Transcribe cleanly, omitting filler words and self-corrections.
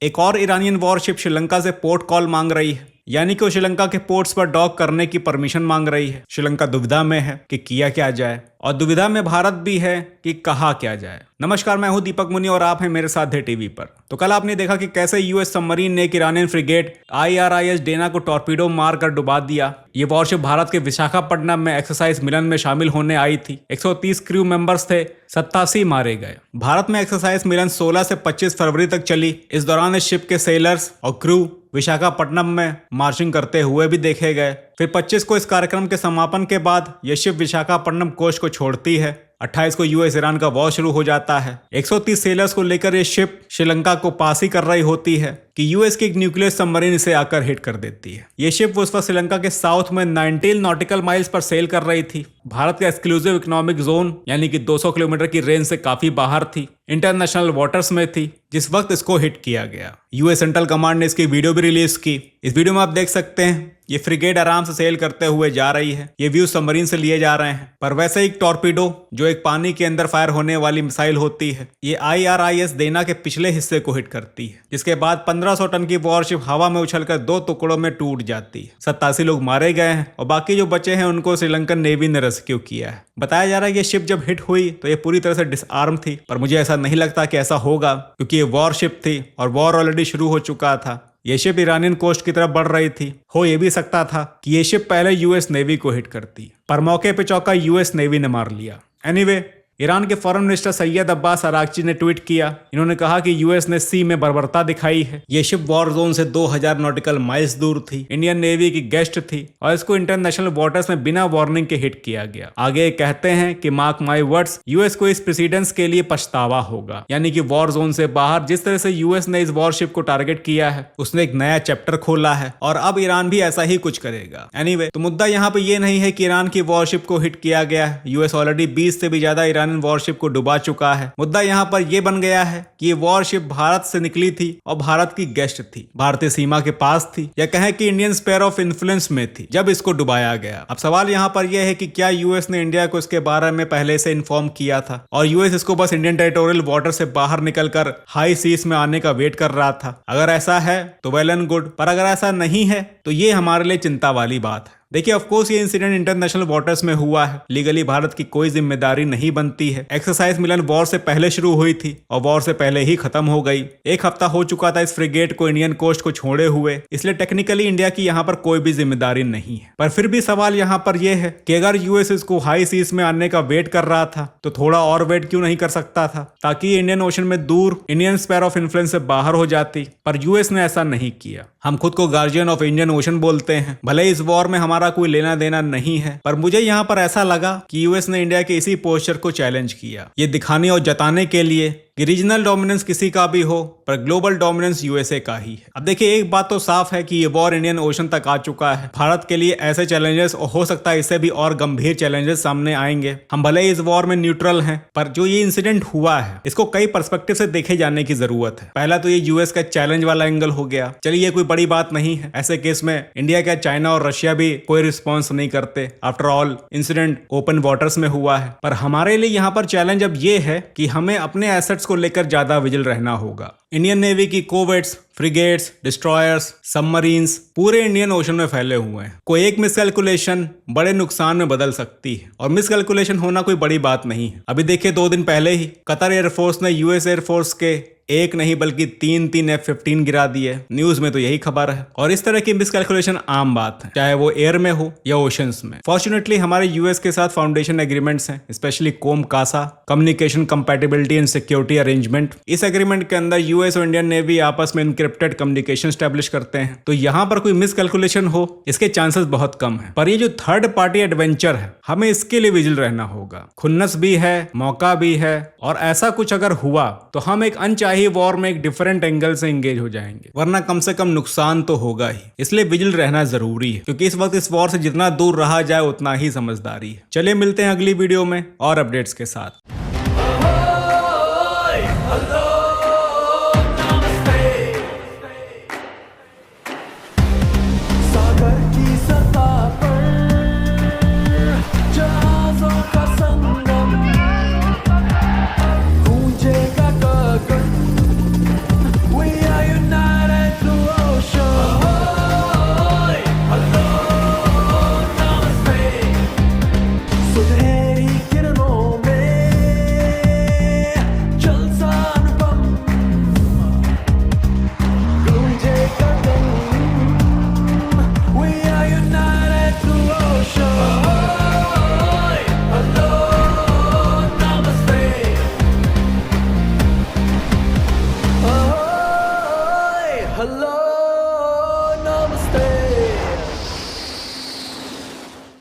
एक और Iranian worship Sri Lanka से पोर्ट कॉल मांग रही है, यानी कि वो श्रीलंका के पोर्ट्स पर डॉक करने की परमिशन मांग रही है। श्रीलंका दुविधा में है कि किया क्या जाए, और दुविधा में भारत भी है कि कहा क्या जाए। नमस्कार, मैं हूं दीपक मुनि और आप हैं मेरे साथ है टीवी पर। तो कल आपने देखा कि कैसे यूएस सबमरीन ने एक ईरानियन फ्रिगेट IRIS डेना को टॉर्पीडो मारकर डुबा दिया। ये वॉरशिप भारत के विशाखापट्टनम में एक्सरसाइज मिलन में शामिल होने आई थी। 130 क्रू मेंबर्स थे, 87 मारे गए। भारत में एक्सरसाइज मिलन 16 से 25 फरवरी तक चली। इस दौरान इस शिप के सेलर्स और क्रू विशाखापट्टनम में मार्चिंग करते हुए भी देखे गए। फिर 25 को इस कार्यक्रम के समापन के बाद यह शिप विशाखापट्टनम कोस्ट को छोड़ती है। 28 को यूएस ईरान का वॉर शुरू हो जाता है। 130 सेलर्स को लेकर यह शिप श्रीलंका को पास ही कर रही होती है कि यूएस की एक न्यूक्लियर सबमरीन इसे आकर हिट कर देती है। यह शिप उस वक्त श्रीलंका के साउथ में 19 नॉटिकल माइल्स पर सेल कर रही थी। भारत का एक्सक्लूसिव इकोनॉमिक जोन यानी कि 200 किलोमीटर की रेंज से काफी बाहर थी, इंटरनेशनल वाटर्स में थी जिस वक्त इसको हिट किया गया। यूएस सेंट्रल कमांड ने इसकी वीडियो भी रिलीज की। इस वीडियो में आप देख सकते हैं ये फ्रिगेट आराम से सेल करते हुए जा रही है। ये व्यू सबमरीन से लिए जा रहे हैं, पर वैसे एक टॉर्पीडो जो एक पानी के अंदर फायर होने वाली मिसाइल होती है, ये IRIS डेना के पिछले हिस्से को हिट करती है, जिसके बाद 1500 टन की वॉरशिप हवा में उछलकर 2 टुकड़ों में टूट जाती है। 87 लोग मारे गए हैं और बाकी जो बचे हैं उनको श्रीलंकन नेवी ने रेस्क्यू किया है। बताया जा रहा है कि शिप जब हिट हुई तो ये पूरी तरह से डिसआर्म थी, पर मुझे ऐसा नहीं लगता कि ऐसा होगा, क्योंकि ये वॉरशिप थी और वॉर ऑलरेडी शुरू हो चुका था। ये शिप ईरानियन कोस्ट की तरफ बढ़ रही थी। हो ये भी सकता था कि ये शिप पहले यूएस नेवी को हिट करती, पर मौके पे चौका यूएस नेवी ने मार लिया। एनीवे, ईरान के foreign minister Syed Abbas Araghchi ने ट्वीट किया। इन्होंने कहा कि यूएस ने सी में बर्बरता दिखाई है। ये शिप वॉर जोन से 2000 नॉटिकल माइल्स दूर थी, इंडियन नेवी की गेस्ट थी और इसको इंटरनेशनल वाटर्स में बिना वार्निंग के हिट किया गया। आगे कहते हैं कि मार्क माई वर्ड्स, यूएस को इस प्रेसिडेंस के लिए पछतावा होगा। यानी कि वॉर जोन से बाहर जिस तरह से यूएस ने इस वॉरशिप को टारगेट किया है, उसने एक नया चैप्टर खोला है और अब ईरान भी ऐसा ही कुछ करेगा। एनीवे, तो मुद्दा यहाँ पे ये नहीं है कि ईरान की वॉरशिप को हिट किया गया है। यूएस ऑलरेडी 20 से भी ज्यादा ईरानियन वॉरशिप को डुबा चुका है। मुद्दा यहाँ पर यह बन गया है कि ये वॉरशिप भारत से निकली थी और भारत की गेस्ट थी, भारतीय सीमा के पास थी, या कहें कि इंडियन स्फीयर ऑफ इन्फ्लुएंस में थी जब इसको डुबाया गया। अब सवाल यहाँ पर यह है कि क्या यूएस ने इंडिया को इसके बारे में पहले से इन्फॉर्म किया था और यूएस इसको बस इंडियन टेरिटोरियल वाटर से बाहर निकलकर हाई सीज में आने का वेट कर रहा था? अगर ऐसा है तो वेल एंड गुड, पर अगर ऐसा नहीं है तो ये हमारे लिए चिंता वाली बात है। देखिए, ऑफ कोर्स ये इंसिडेंट इंटरनेशनल वाटर्स में हुआ है, लीगली भारत की कोई जिम्मेदारी नहीं बनती है। एक्सरसाइज मिलन वॉर से पहले शुरू हुई थी और वॉर से पहले ही खत्म हो गई। 1 हफ्ता हो चुका था इस फ्रिगेट को इंडियन कोस्ट को छोड़े हुए, इसलिए टेक्निकली इंडिया की यहाँ पर कोई भी जिम्मेदारी नहीं है। पर फिर भी सवाल यहाँ पर यह है कि अगर यूएस इसको हाई सीज में आने का वेट कर रहा था तो थोड़ा और वेट क्यों नहीं कर सकता था, ताकि इंडियन ओशन में दूर इंडियन स्फीयर ऑफ इन्फ्लुएंस से बाहर हो जाती। पर यूएस ने ऐसा नहीं किया। हम खुद को गार्जियन ऑफ इंडियन ओशन बोलते हैं, भले इस वॉर में हमारा कोई लेना देना नहीं है, पर मुझे यहाँ पर ऐसा लगा कि यूएस ने इंडिया के इसी पोस्चर को चैलेंज किया, ये दिखाने और जताने के लिए कि रीजनल डोमिनेंस किसी का भी हो पर ग्लोबल डोमिनेंस यूएसए का ही है। अब देखिए, एक बात तो साफ है कि ये वॉर इंडियन ओशन तक आ चुका है। भारत के लिए ऐसे चैलेंजेस और हो सकता है इससे भी और गंभीर चैलेंजेस सामने आएंगे। हम भले ही इस वॉर में न्यूट्रल हैं, पर जो ये इंसिडेंट हुआ है इसको कई पर्सपेक्टिव से देखे जाने की जरूरत है। पहला तो ये यूएस का चैलेंज वाला एंगल हो गया। चलिए, ये कोई बड़ी बात नहीं है। ऐसे केस में इंडिया क्या, चाइना और रशिया भी कोई रिस्पॉन्स नहीं करते। After all incident open waters में हुआ है। पर हमारे लिए यहाँ पर चैलेंज अब ये है कि हमें अपने एसेट्स को लेकर ज्यादा विजिल रहना होगा। इंडियन नेवी की कोवेट्स, फ्रिगेट्स, डिस्ट्रॉयर्स, सबमरीन्स पूरे इंडियन ओशन में फैले हुए हैं। कोई एक मिसकैलकुलेशन बड़े नुकसान में बदल सकती है, और मिसकैलकुलेशन होना कोई बड़ी बात नहीं है। अभी देखिए, 2 दिन पहले ही कतर एयरफोर्स ने यूएस एयरफोर्स के एक नहीं बल्कि 3 F-15 गिरा दिए। न्यूज में तो यही खबर है, और इस तरह की मिसकैलकुलेशन आम बात है, चाहे वो एयर में हो या ओशंस में। फॉर्चुनेटली हमारे यूएस के साथ फाउंडेशन एग्रीमेंट्स हैं, specially COMCASA, communication compatibility and security arrangement. इस एग्रीमेंट के अंदर यूएस और इंडियन नेवी आपस में इनक्रिप्टेड कम्युनिकेशन स्टैब्लिश करते हैं, तो यहाँ पर कोई मिसकैलकुलेशन हो इसके चांसेस बहुत कम है। पर ये जो थर्ड पार्टी एडवेंचर है, हमें इसके लिए विजिल रहना होगा। खुन्नस भी है, मौका भी है, और ऐसा कुछ अगर हुआ तो हम एक अनचाही वॉर में एक डिफरेंट एंगल से एंगेज हो जाएंगे, वरना कम से कम नुकसान तो होगा ही। इसलिए विजिल रहना जरूरी है, क्योंकि इस वक्त इस वॉर से जितना दूर रहा जाए उतना ही समझदारी है। चलिए, मिलते हैं अगली वीडियो में और अपडेट्स के साथ।